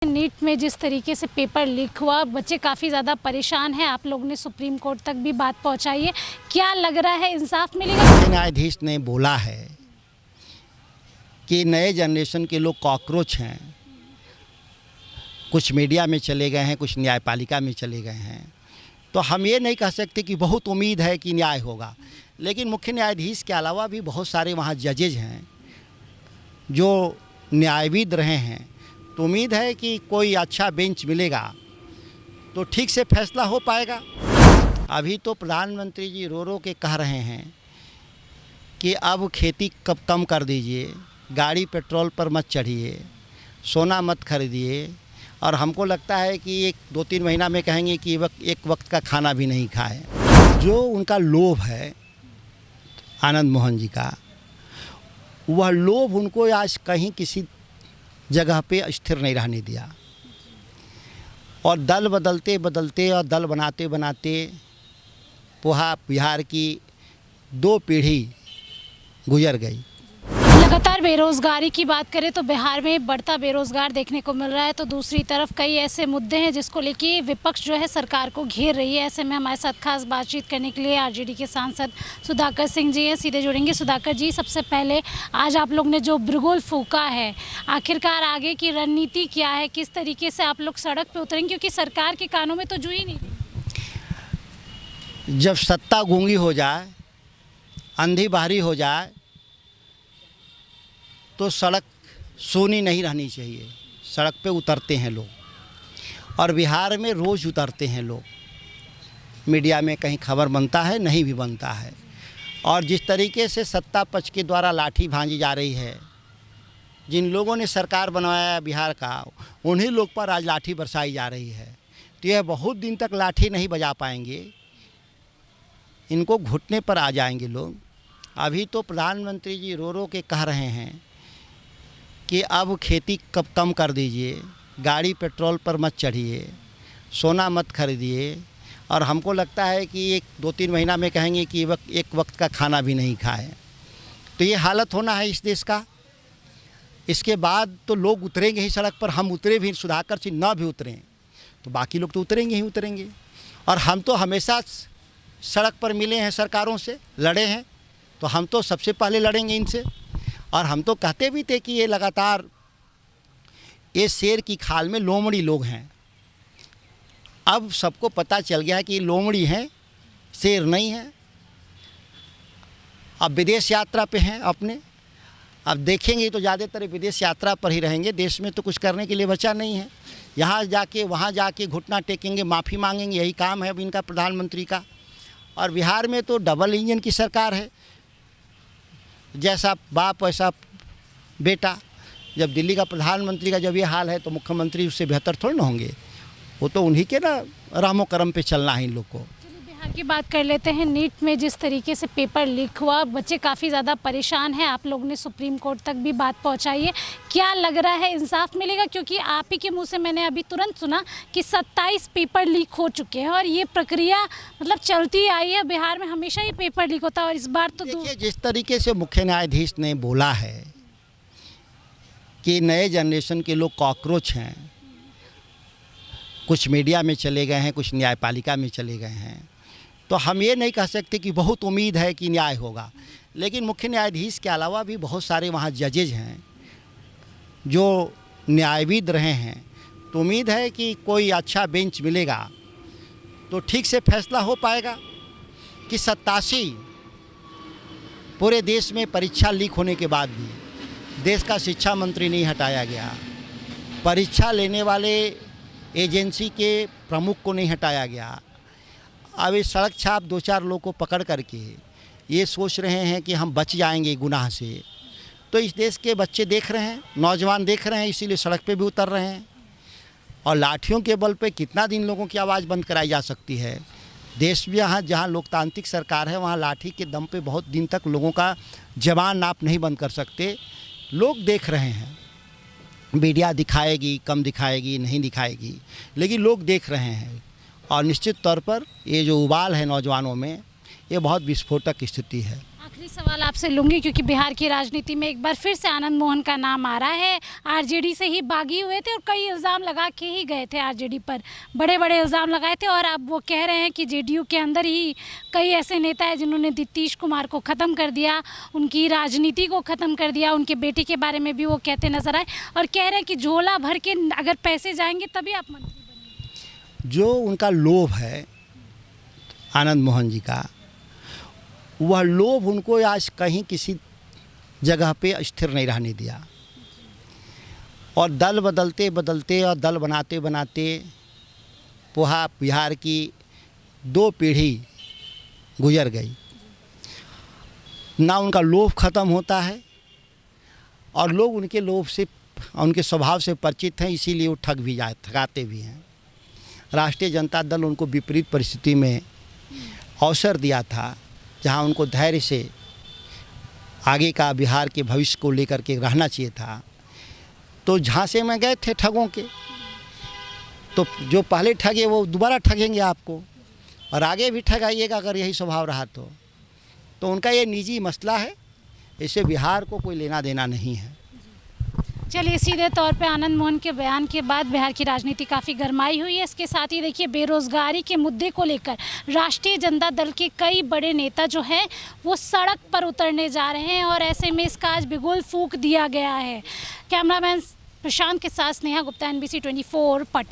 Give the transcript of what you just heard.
NEET में जिस तरीके से पेपर लीक हुआ, बच्चे काफ़ी ज़्यादा परेशान हैं। आप लोगों ने सुप्रीम कोर्ट तक भी बात पहुंचाई है। क्या लग रहा है, इंसाफ मिलेगा? न्यायाधीश ने बोला है कि नए जनरेशन के लोग कॉकरोच हैं। कुछ मीडिया में चले गए हैं, कुछ न्यायपालिका में चले गए हैं, तो हम ये नहीं कह सकते कि बहुत उम्मीद है कि न्याय होगा। लेकिन मुख्य न्यायाधीश के अलावा भी बहुत सारे वहाँ जजेज हैं जो न्यायविद रहे हैं, तो उम्मीद है कि कोई अच्छा बेंच मिलेगा तो ठीक से फैसला हो पाएगा। अभी तो प्रधानमंत्री जी रो रो के कह रहे हैं कि अब खेती कब कम कर दीजिए, गाड़ी पेट्रोल पर मत चढ़िए, सोना मत खरीदिए, और हमको लगता है कि एक 2-3 महीना में कहेंगे कि एक वक्त का खाना भी नहीं खाए। जो उनका लोभ है आनंद मोहन जी का, वह लोभ उनको आज कहीं किसी जगह पे स्थिर नहीं रहने दिया, और दल बदलते बदलते और दल बनाते बनाते बिहार की 2 पीढ़ी गुजर गई। लगातार बेरोजगारी की बात करें तो बिहार में बढ़ता बेरोजगार देखने को मिल रहा है, तो दूसरी तरफ कई ऐसे मुद्दे हैं जिसको लेके विपक्ष जो है सरकार को घेर रही है। ऐसे में हमारे साथ खास बातचीत करने के लिए आरजेडी के सांसद सुधाकर सिंह जी हैं, सीधे जुड़ेंगे। सुधाकर जी, सबसे पहले आज आप लोग ने जो बिगुल फूंका है, आखिरकार आगे की रणनीति क्या है? किस तरीके से आप लोग सड़क पर उतरेंगे, क्योंकि सरकार के कानों में तो जू ही नहीं। जब सत्ता गूंगी हो जाए, अंधी बहरी हो जाए, तो सड़क सूनी नहीं रहनी चाहिए। सड़क पे उतरते हैं लोग, और बिहार में रोज़ उतरते हैं लोग। मीडिया में कहीं खबर बनता है, नहीं भी बनता है। और जिस तरीके से सत्ता पक्ष के द्वारा लाठी भांजी जा रही है, जिन लोगों ने सरकार बनवाया बिहार का, उन्हीं लोग पर आज लाठी बरसाई जा रही है। तो यह बहुत दिन तक लाठी नहीं बजा पाएंगे, इनको घुटने पर आ जाएंगे लोग। अभी तो प्रधानमंत्री जी रो रो के कह रहे हैं कि अब खेती कब कम कर दीजिए, गाड़ी पेट्रोल पर मत चढ़िए, सोना मत खरीदिए, और हमको लगता है कि एक 2-3 महीना में कहेंगे कि एक वक्त का खाना भी नहीं खाए। तो ये हालत होना है इस देश का। इसके बाद तो लोग उतरेंगे ही सड़क पर। हम उतरे भी, सुधाकर सिंह ना भी उतरें तो बाकी लोग तो उतरेंगे ही उतरेंगे। और हम तो हमेशा सड़क पर मिले हैं, सरकारों से लड़े हैं, तो हम तो सबसे पहले लड़ेंगे इनसे। और हम तो कहते भी थे कि ये लगातार ये शेर की खाल में लोमड़ी लोग हैं। अब सबको पता चल गया है कि ये लोमड़ी हैं, शेर नहीं है। अब विदेश यात्रा पे हैं अपने, अब देखेंगे तो ज़्यादातर विदेश यात्रा पर ही रहेंगे। देश में तो कुछ करने के लिए बचा नहीं है। यहाँ जाके वहाँ जाके घुटना टेकेंगे, माफ़ी मांगेंगे, यही काम है अब इनका, प्रधानमंत्री का। और बिहार में तो डबल इंजन की सरकार है, जैसा बाप वैसा बेटा। जब दिल्ली का प्रधानमंत्री का जब ये हाल है, तो मुख्यमंत्री उससे बेहतर थोड़ी ना होंगे। वो तो उन्हीं के ना रामो करम पे चलना है इन लोग को। चलिए बिहार की बात कर लेते हैं। नीट में जिस तरीके से पेपर लीक हुआ, बच्चे काफ़ी ज़्यादा परेशान हैं। आप लोगों ने सुप्रीम कोर्ट तक भी बात पहुंचाई है। क्या लग रहा है, इंसाफ मिलेगा? क्योंकि आप ही के मुंह से मैंने अभी तुरंत सुना कि 27 पेपर लीक हो चुके हैं, और ये प्रक्रिया मतलब चलती आई है। बिहार में हमेशा ही पेपर लीक होता है, और इस बार तो देखिए, जिस तरीके से मुख्य न्यायाधीश ने बोला है कि नए जनरेशन के लोग कॉकरोच हैं, कुछ मीडिया में चले गए हैं, कुछ न्यायपालिका में चले गए हैं, तो हम ये नहीं कह सकते कि बहुत उम्मीद है कि न्याय होगा। लेकिन मुख्य न्यायाधीश के अलावा भी बहुत सारे वहाँ जजेज हैं जो न्यायविद रहे हैं, तो उम्मीद है कि कोई अच्छा बेंच मिलेगा तो ठीक से फैसला हो पाएगा। कि 87 पूरे देश में परीक्षा लीक होने के बाद भी देश का शिक्षा मंत्री नहीं हटाया गया, परीक्षा लेने वाले एजेंसी के प्रमुख को नहीं हटाया गया। अब इस सड़क छाप 2-4 लोग को पकड़ करके ये सोच रहे हैं कि हम बच जाएंगे गुनाह से। तो इस देश के बच्चे देख रहे हैं, नौजवान देख रहे हैं, इसीलिए सड़क पे भी उतर रहे हैं। और लाठियों के बल पे कितना दिन लोगों की आवाज़ बंद कराई जा सकती है? देश में जहाँ लोकतांत्रिक सरकार है, वहाँ लाठी के दम पे बहुत दिन तक लोगों का जबान आप नहीं बंद कर सकते। लोग देख रहे हैं, मीडिया दिखाएगी, कम दिखाएगी, नहीं दिखाएगी, लेकिन लोग देख रहे हैं। और निश्चित तौर पर ये जो उबाल है नौजवानों में, ये बहुत विस्फोटक स्थिति है। आखिरी सवाल आपसे लूँगी, क्योंकि बिहार की राजनीति में एक बार फिर से आनंद मोहन का नाम आ रहा है। आरजेडी से ही बागी हुए थे और कई इल्ज़ाम लगा के ही गए थे आरजेडी पर, बड़े बड़े इल्ज़ाम लगाए थे, और अब वो कह रहे हैं कि जेडीयू के अंदर ही कई ऐसे नेता हैं जिन्होंने नीतीश कुमार को ख़त्म कर दिया, उनकी राजनीति को ख़त्म कर दिया। उनके बेटे के बारे में भी वो कहते नजर आए और कह रहे हैं कि झोला भर के अगर पैसे जाएंगे तभी आप मंत्री बनेंगे। जो उनका लोभ है आनंद मोहन जी का, वह लोभ उनको आज कहीं किसी जगह पे स्थिर नहीं रहने दिया, और दल बदलते बदलते और दल बनाते बनाते बिहार की 2 पीढ़ी गुजर गई। ना उनका लोभ ख़त्म होता है और लोग उनके लोभ से, उनके स्वभाव से परिचित हैं, इसीलिए वो ठगाते भी हैं। राष्ट्रीय जनता दल उनको विपरीत परिस्थिति में अवसर दिया था, जहां उनको धैर्य से आगे का बिहार के भविष्य को लेकर के रहना चाहिए था। तो झांसे में गए थे ठगों के, तो जो पहले ठगे वो दोबारा ठगेंगे आपको, और आगे भी ठगाइएगा अगर यही स्वभाव रहा तो उनका ये निजी मसला है, इससे बिहार को कोई लेना देना नहीं है। चलिए, सीधे तौर पे आनंद मोहन के बयान के बाद बिहार की राजनीति काफ़ी गरमाई हुई है। इसके साथ ही देखिए, बेरोजगारी के मुद्दे को लेकर राष्ट्रीय जनता दल के कई बड़े नेता जो हैं वो सड़क पर उतरने जा रहे हैं, और ऐसे में इसका आज बिगुल फूंक दिया गया है। कैमरामैन प्रशांत के साथ स्नेहा गुप्ता, NBC 24 पटना।